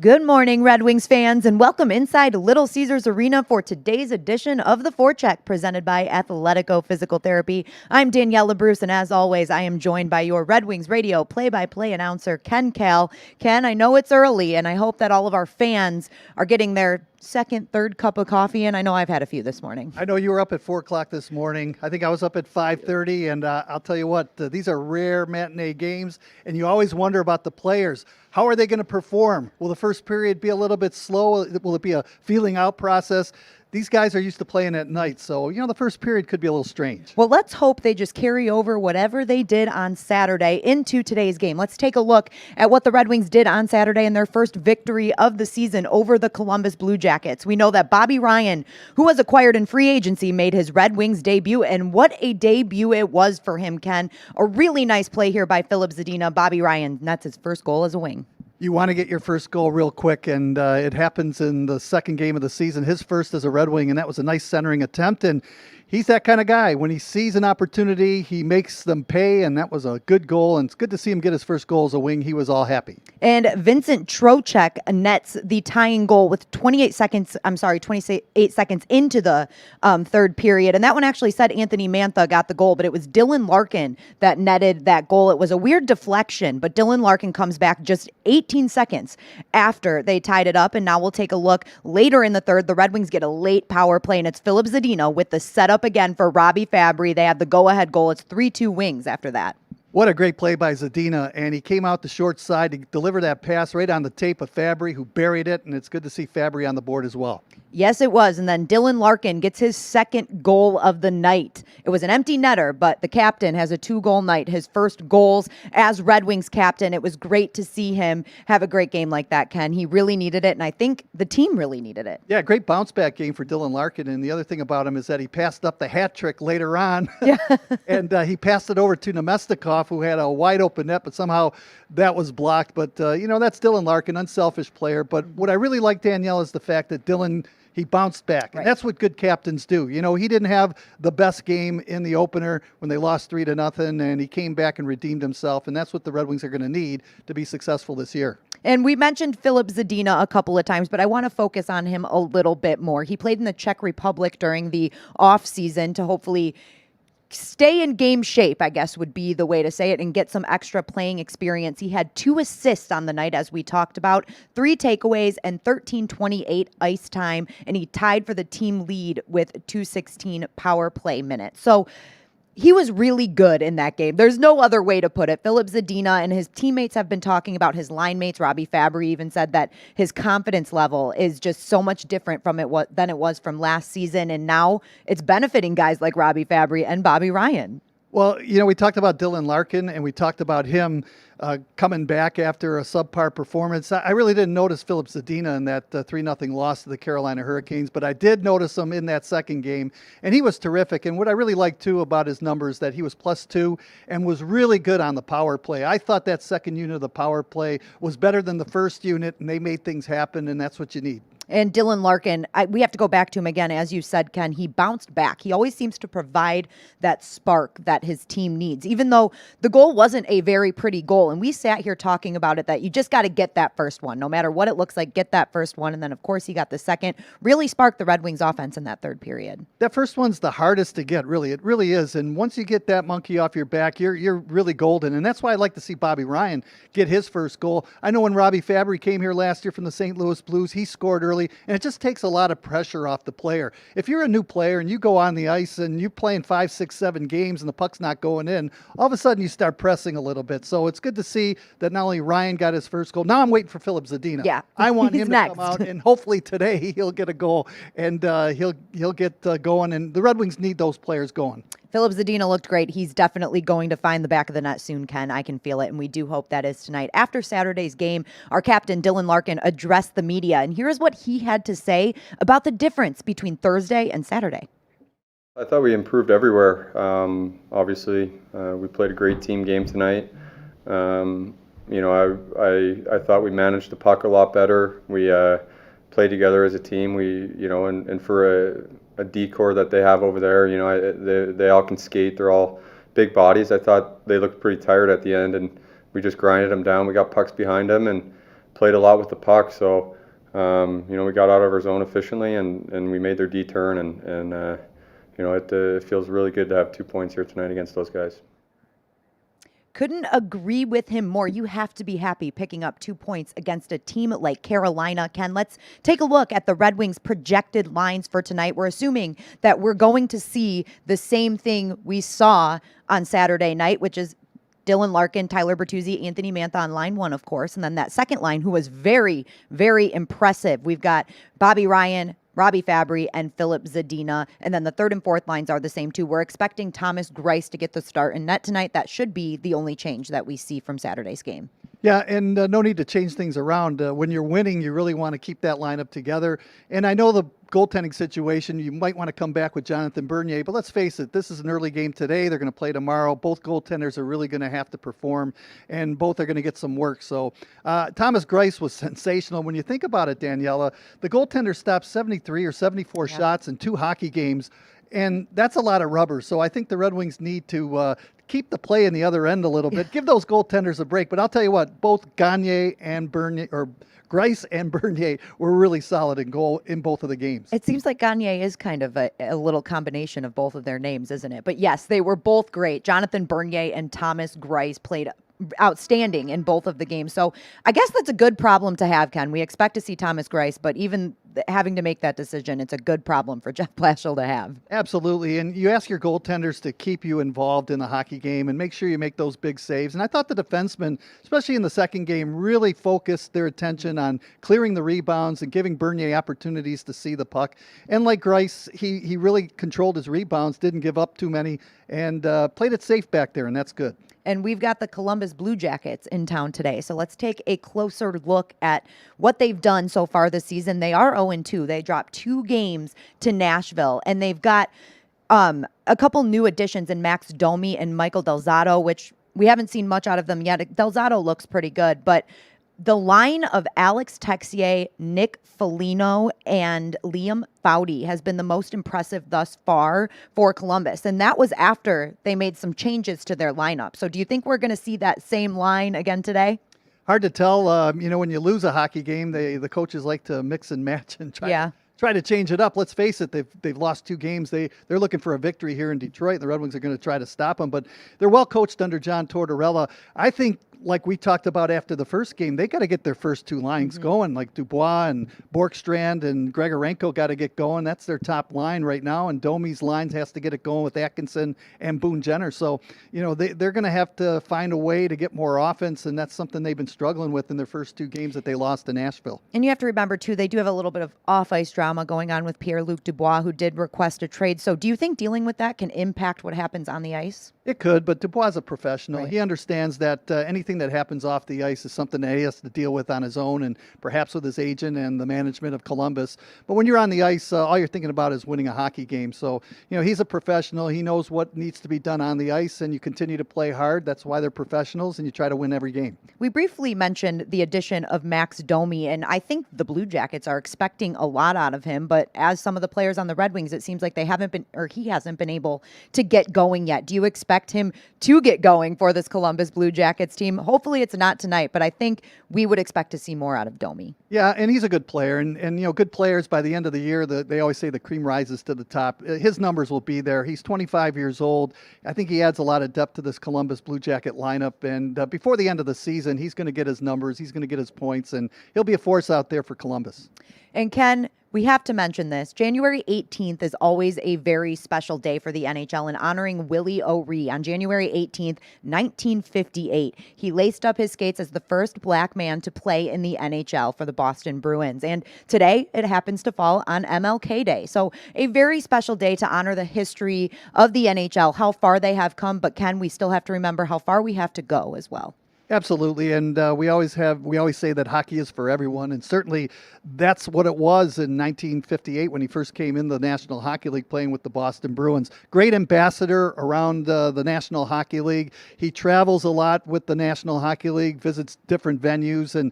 Good morning, Red Wings fans, and welcome inside Little Caesars Arena for today's edition of the Forecheck, presented by Athletico Physical Therapy. I'm Daniella Bruce, and as always, I am joined by your Red Wings radio play-by-play announcer, Kal. Ken, I know it's early, and I hope that all of our fans are getting their second, third cup of coffee, and I know I've had a few this morning. I know you were up at 4 o'clock this morning. I think I was up at 5:30, and I'll tell you what, these are rare matinee games, and you always wonder about the players. How are they going to perform? Will the first period be a little bit slow? Will it be a feeling out process? These guys are used to playing at night, so, the first period could be a little strange. Well, let's hope they just carry over whatever they did on Saturday into today's game. Let's take a look at what the Red Wings did on Saturday in their first victory of the season over the Columbus Blue Jackets. We know that Bobby Ryan, who was acquired in free agency, made his Red Wings debut, and what a debut it was for him, Ken. A really nice play here by Filip Zadina. Bobby Ryan, and that's his first goal as a wing. You want to get your first goal real quick, and it happens in the second game of the season, his first as a Red Wing, and that was a nice centering attempt, and he's that kind of guy. When he sees an opportunity, he makes them pay, and that was a good goal, and it's good to see him get his first goal as a wing. He was all happy. And Vincent Trocheck nets the tying goal with 28 seconds into the third period. And that one actually said Anthony Mantha got the goal, but it was Dylan Larkin that netted that goal. It was a weird deflection, but Dylan Larkin comes back just 18 seconds after they tied it up. And now we'll take a look later in the third. The Red Wings get a late power play, and it's Filip Zadina with the setup again for Robbie Fabry. They had the go-ahead goal. It's 3-2 Wings after that. What a great play by Zadina, and he came out the short side to deliver that pass right on the tape of Fabry, who buried it, and it's good to see Fabry on the board as well. Yes, it was. And then Dylan Larkin gets his second goal of the night. It was an empty netter, but the captain has a 2-goal night, his first goals as Red Wings captain. It was great to see him have a great game like that, Ken. He really needed it, and I think the team really needed it. Yeah, great bounce-back game for Dylan Larkin, and the other thing about him is that he passed up the hat trick later on, yeah. and he passed it over to Nemestikov, who had a wide-open net, but somehow that was blocked. But, that's Dylan Larkin, unselfish player. But what I really like, Danielle, is the fact that Dylan, he bounced back. Right. And that's what good captains do. He didn't have the best game in the opener when they lost 3-0, and he came back and redeemed himself. And that's what the Red Wings are going to need to be successful this year. And we mentioned Filip Zadina a couple of times, but I want to focus on him a little bit more. He played in the Czech Republic during the offseason to hopefully stay in game shape, I guess would be the way to say it, and get some extra playing experience. He had 2 assists on the night, as we talked about, 3 takeaways, and 13:28 ice time, and he tied for the team lead with 2:16 power play minutes. So he was really good in that game. There's no other way to put it. Filip Zadina and his teammates have been talking about his line mates. Robbie Fabry even said that his confidence level is just so much different than it was from last season, and now it's benefiting guys like Robbie Fabry and Bobby Ryan. Well, we talked about Dylan Larkin, and we talked about him coming back after a subpar performance. I really didn't notice Filip Zadina in that 3-0 loss to the Carolina Hurricanes, but I did notice him in that second game, and he was terrific. And what I really liked, too, about his numbers, that he was +2 and was really good on the power play. I thought that second unit of the power play was better than the first unit, and they made things happen, and that's what you need. And Dylan Larkin, we have to go back to him again. As you said, Ken, he bounced back. He always seems to provide that spark that his team needs, even though the goal wasn't a very pretty goal. And we sat here talking about it, that you just got to get that first one. No matter what it looks like, get that first one. And then, of course, he got the second. Really sparked the Red Wings offense in that third period. That first one's the hardest to get, really. It really is. And once you get that monkey off your back, you're really golden. And that's why I like to see Bobby Ryan get his first goal. I know when Robbie Fabry came here last year from the St. Louis Blues, he scored early. And it just takes a lot of pressure off the player. If you're a new player and you go on the ice and you're playing 5, 6, 7 games and the puck's not going in, all of a sudden you start pressing a little bit. So it's good to see that not only Ryan got his first goal, now I'm waiting for Filip Zadina. Yeah, I want him to next. come out, and hopefully today he'll get a goal, and he'll get going. And the Red Wings need those players going. Filip Zadina looked great. He's definitely going to find the back of the net soon, Ken. I can feel it, and we do hope that is tonight. After Saturday's game, our captain, Dylan Larkin, addressed the media, and here's what he had to say about the difference between Thursday and Saturday. I thought we improved everywhere. Obviously, we played a great team game tonight. I thought we managed the puck a lot better. We played together as a team. And for a decor that they have over there, they all can skate. They're all big bodies. I thought they looked pretty tired at the end, and we just grinded them down. We got pucks behind them, and played a lot with the puck. So, we got out of our zone efficiently, and we made their D turn, and it feels really good to have 2 points here tonight against those guys. Couldn't agree with him more. You have to be happy picking up 2 points against a team like Carolina. Ken, let's take a look at the Red Wings' projected lines for tonight. We're assuming that we're going to see the same thing we saw on Saturday night, which is Dylan Larkin, Tyler Bertuzzi, Anthony Mantha on line one, of course. And then that second line, who was very, very impressive. We've got Bobby Ryan, Robbie Fabry, and Filip Zadina. And then the third and fourth lines are the same too. We're expecting Thomas Greiss to get the start in net tonight. That should be the only change that we see from Saturday's game. Yeah, and no need to change things around. When you're winning, you really want to keep that lineup together. And I know the goaltending situation, you might want to come back with Jonathan Bernier, but let's face it, this is an early game today. They're going to play tomorrow. Both goaltenders are really going to have to perform, and both are going to get some work. So Thomas Greiss was sensational. When you think about it, Daniela, the goaltender stopped 73 or 74 shots in 2 hockey games, and that's a lot of rubber. So I think the Red Wings need to keep the play in the other end a little bit. Give those goaltenders a break. But I'll tell you what, both Gagne and Bernier, or Greiss and Bernier, were really solid in goal in both of the games. It seems like Gagne is kind of a little combination of both of their names, isn't it? But yes, they were both great. Jonathan Bernier and Thomas Greiss played outstanding in both of the games. So I guess that's a good problem to have, Ken. We expect to see Thomas Greiss, but even having to make that decision, it's a good problem for Jeff Blashill to have. Absolutely. And you ask your goaltenders to keep you involved in the hockey game and make sure you make those big saves. And I thought the defensemen, especially in the second game, really focused their attention on clearing the rebounds and giving Bernier opportunities to see the puck. And like Greiss, he really controlled his rebounds, didn't give up too many, and played it safe back there, and that's good. And we've got the Columbus Blue Jackets in town today. So let's take a closer look at what they've done so far this season. They are 0-2. They dropped 2 games to Nashville, and they've got a couple new additions in Max Domi and Michael Del Zotto, which we haven't seen much out of them yet. Del Zotto looks pretty good, but the line of Alex Texier, Nick Foligno, and Liam Foudy has been the most impressive thus far for Columbus. And that was after they made some changes to their lineup. So do you think we're going to see that same line again today? Hard to tell. When you lose a hockey game, the coaches like to mix and match and try to change it up. Let's face it, they've lost 2 games. They're looking for a victory here in Detroit. The Red Wings are going to try to stop them, but they're well coached under John Tortorella. I think, like we talked about after the first game, they got to get their first 2 lines going, like Dubois and Borkstrand and Grigorenko got to get going. That's their top line right now, and Domi's lines has to get it going with Atkinson and Boone Jenner. So, they're going to have to find a way to get more offense, and that's something they've been struggling with in their first 2 games that they lost to Nashville. And you have to remember, too, they do have a little bit of off-ice drama going on with Pierre-Luc Dubois, who did request a trade. So do you think dealing with that can impact what happens on the ice? It could, but Dubois is a professional. Right. He understands that anything that happens off the ice is something that he has to deal with on his own, and perhaps with his agent and the management of Columbus. But when you're on the ice, all you're thinking about is winning a hockey game. So, he's a professional. He knows what needs to be done on the ice, and you continue to play hard. That's why they're professionals, and you try to win every game. We briefly mentioned the addition of Max Domi, and I think the Blue Jackets are expecting a lot out of him. But as some of the players on the Red Wings, it seems like he hasn't been able to get going yet. Do you expect him to get going for this Columbus Blue Jackets team? Hopefully it's not tonight, but I think we would expect to see more out of Domi. Yeah, and he's a good player. And good players, by the end of the year, they always say the cream rises to the top. His numbers will be there. He's 25 years old. I think he adds a lot of depth to this Columbus Blue Jacket lineup. And before the end of the season, he's going to get his numbers. He's going to get his points, and he'll be a force out there for Columbus. And Ken, we have to mention this. January 18th is always a very special day for the NHL in honoring Willie O'Ree. On January 18th, 1958, he laced up his skates as the first black man to play in the NHL for the Boston Bruins. And today, it happens to fall on MLK Day. So a very special day to honor the history of the NHL, how far they have come. But Ken, we still have to remember how far we have to go as well. Absolutely, and we always say that hockey is for everyone, and certainly that's what it was in 1958 when he first came in the National Hockey League playing with the Boston Bruins. Great ambassador around the National Hockey League. He travels a lot with the National Hockey League, visits different venues, and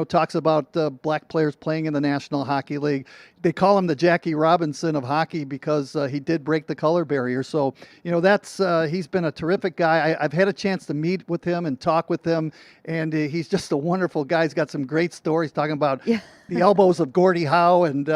talks about black players playing in the National Hockey League. They call him the Jackie Robinson of hockey because he did break the color barrier. So, he's been a terrific guy. I've had a chance to meet with him and talk with him. him, and he's just a wonderful guy. He's got some great stories talking about Yeah. the elbows of Gordie Howe and,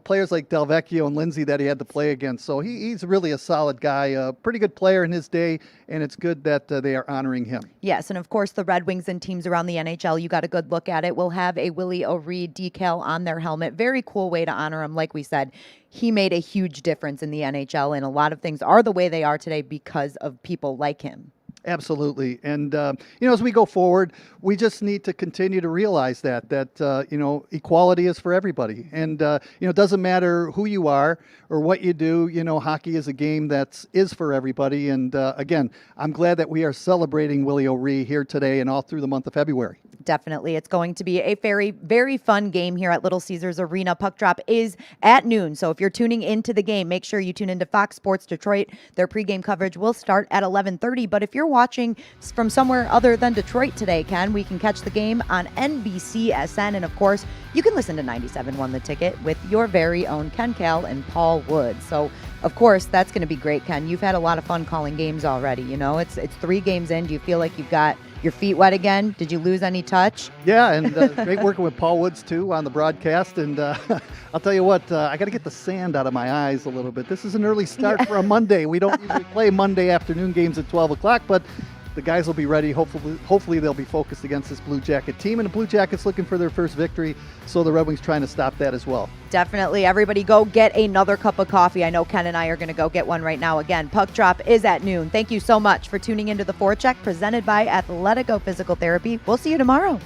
players like Delvecchio and Lindsay that he had to play against. So he's really a solid guy, a pretty good player in his day, and it's good that they are honoring him. Yes, and of course the Red Wings and teams around the NHL, you got a good look at it, will have a Willie O'Ree decal on their helmet. Very cool way to honor him. Like we said, he made a huge difference in the NHL, and a lot of things are the way they are today because of people like him. Absolutely. And, as we go forward, we just need to continue to realize that equality is for everybody. And, it doesn't matter who you are or what you do. Hockey is a game that is for everybody. And, again, I'm glad that we are celebrating Willie O'Ree here today and all through the month of February. Definitely. It's going to be a very, very fun game here at Little Caesars Arena. Puck drop is at noon. So if you're tuning into the game, make sure you tune into Fox Sports Detroit. Their pregame coverage will start at 11:30. But if you're watching from somewhere other than Detroit today, Ken, we can catch the game on NBCSN. And of course, you can listen to 97.1 The Ticket with your very own Ken Kal and Paul Wood. So of course, that's going to be great, Ken. You've had a lot of fun calling games already. It's 3 games in. Do you feel like you've got your feet wet again? Did you lose any touch? Yeah, and great working with Paul Woods, too, on the broadcast. And I'll tell you what, I got to get the sand out of my eyes a little bit. This is an early start for a Monday. We don't usually play Monday afternoon games at 12 o'clock, but the guys will be ready. Hopefully they'll be focused against this Blue Jacket team. And the Blue Jackets looking for their first victory, so the Red Wings trying to stop that as well. Definitely. Everybody go get another cup of coffee. I know Ken and I are going to go get one right now. Again, puck drop is at noon. Thank you so much for tuning into the Forecheck presented by Athletico Physical Therapy. We'll see you tomorrow.